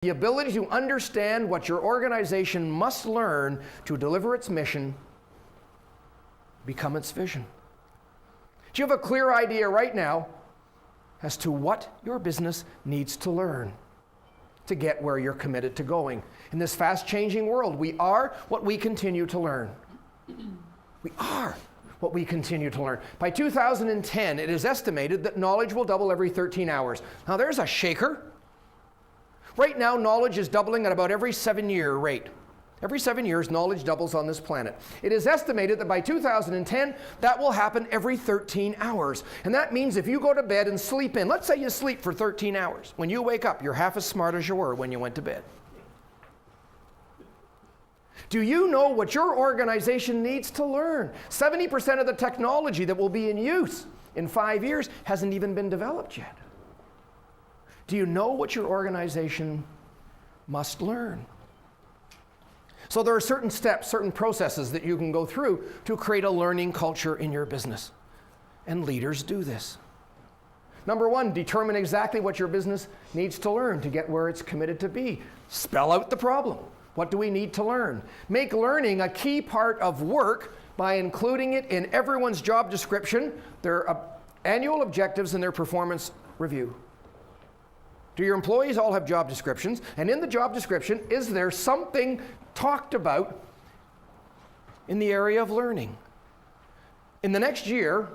The ability to understand what your organization must learn to deliver its mission, become its vision. Do you have a clear idea right now as to what your business needs to learn to get where you're committed to going? In this fast-changing world, we are what we continue to learn. We are what we continue to learn. By 2010, it is estimated that knowledge will double every 13 hours. Now there's a shaker. Right now, knowledge is doubling at about every 7-year rate. Every 7 years, knowledge doubles on this planet. It is estimated that by 2010, that will happen every 13 hours. And that means if you go to bed and sleep in, let's say you sleep for 13 hours. When you wake up, you're half as smart as you were when you went to bed. Do you know what your organization needs to learn? 70% of the technology that will be in use in 5 years hasn't even been developed yet. Do you know what your organization must learn? So there are certain steps, certain processes that you can go through to create a learning culture in your business. And leaders do this. Number one, determine exactly what your business needs to learn to get where it's committed to be. Spell out the problem. What do we need to learn? Make learning a key part of work by including it in everyone's job description, their annual objectives, and their performance review. Do your employees all have job descriptions? And in the job description, is there something talked about in the area of learning? In the next year,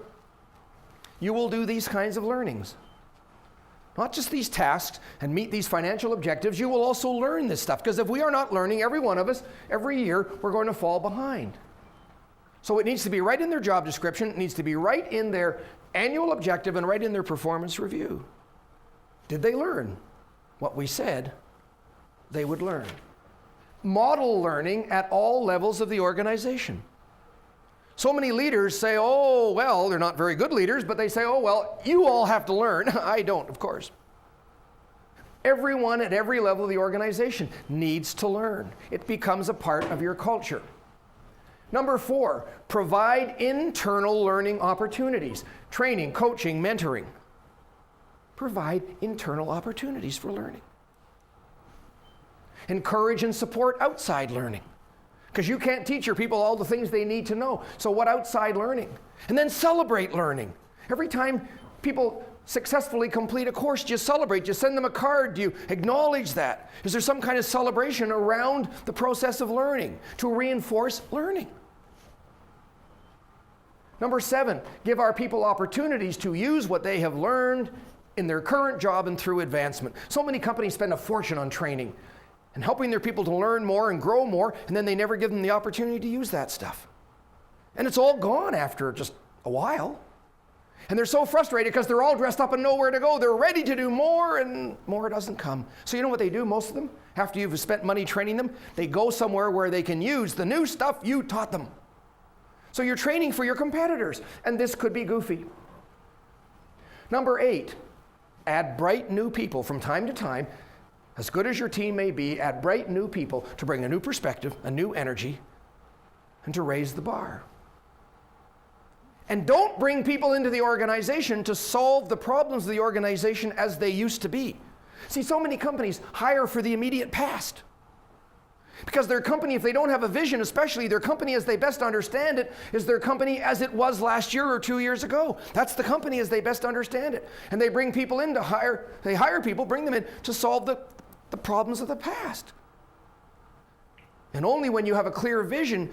you will do these kinds of learnings. Not just these tasks and meet these financial objectives, you will also learn this stuff. Because if we are not learning, every one of us, every year, we're going to fall behind. So it needs to be right in their job description, it needs to be right in their annual objective and right in their performance review. Did they learn what we said they would learn? Model learning at all levels of the organization. So many leaders say, oh, well, they're not very good leaders, but they say, oh, well, you all have to learn. I don't, of course. Everyone at every level of the organization needs to learn. It becomes a part of your culture. Number 4, provide internal learning opportunities. Training, coaching, mentoring. Provide internal opportunities for learning. Encourage and support outside learning. Because you can't teach your people all the things they need to know. So what outside learning? And then celebrate learning. Every time people successfully complete a course, do you celebrate? Do you send them a card? Do you acknowledge that? Is there some kind of celebration around the process of learning to reinforce learning? Number 7, give our people opportunities to use what they have learned in their current job and through advancement. So many companies spend a fortune on training and helping their people to learn more and grow more, and then they never give them the opportunity to use that stuff. And it's all gone after just a while. And they're so frustrated because they're all dressed up and know where to go. They're ready to do more, and more doesn't come. So you know what they do, most of them? After you've spent money training them, they go somewhere where they can use the new stuff you taught them. So you're training for your competitors, and this could be goofy. Number 8, add bright new people from time to time. As good as your team may be, add bright new people to bring a new perspective, a new energy, and to raise the bar. And don't bring people into the organization to solve the problems of the organization as they used to be. See, so many companies hire for the immediate past. Because their company, if they don't have a vision, especially their company as they best understand it, is their company as it was last year or 2 years ago. That's the company as they best understand it. And they bring people in to hire, they hire people, bring them in to solve the problems of the past. And only when you have a clear vision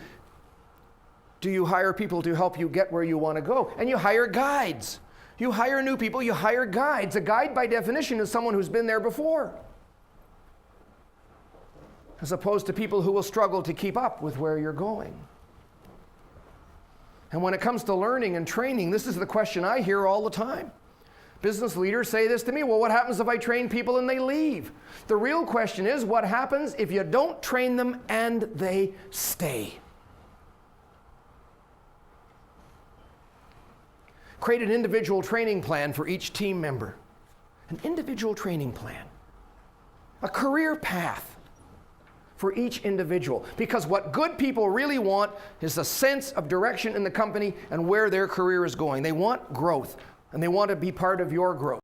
do you hire people to help you get where you want to go. And you hire guides. You hire new people, you hire guides. A guide by definition is someone who's been there before, as opposed to people who will struggle to keep up with where you're going. And when it comes to learning and training, this is the question I hear all the time. Business leaders say this to me, well, what happens if I train people and they leave? The real question is, what happens if you don't train them and they stay? Create an individual training plan for each team member. An individual training plan. A career path for each individual. Because what good people really want is a sense of direction in the company and where their career is going. They want growth. And they want to be part of your growth.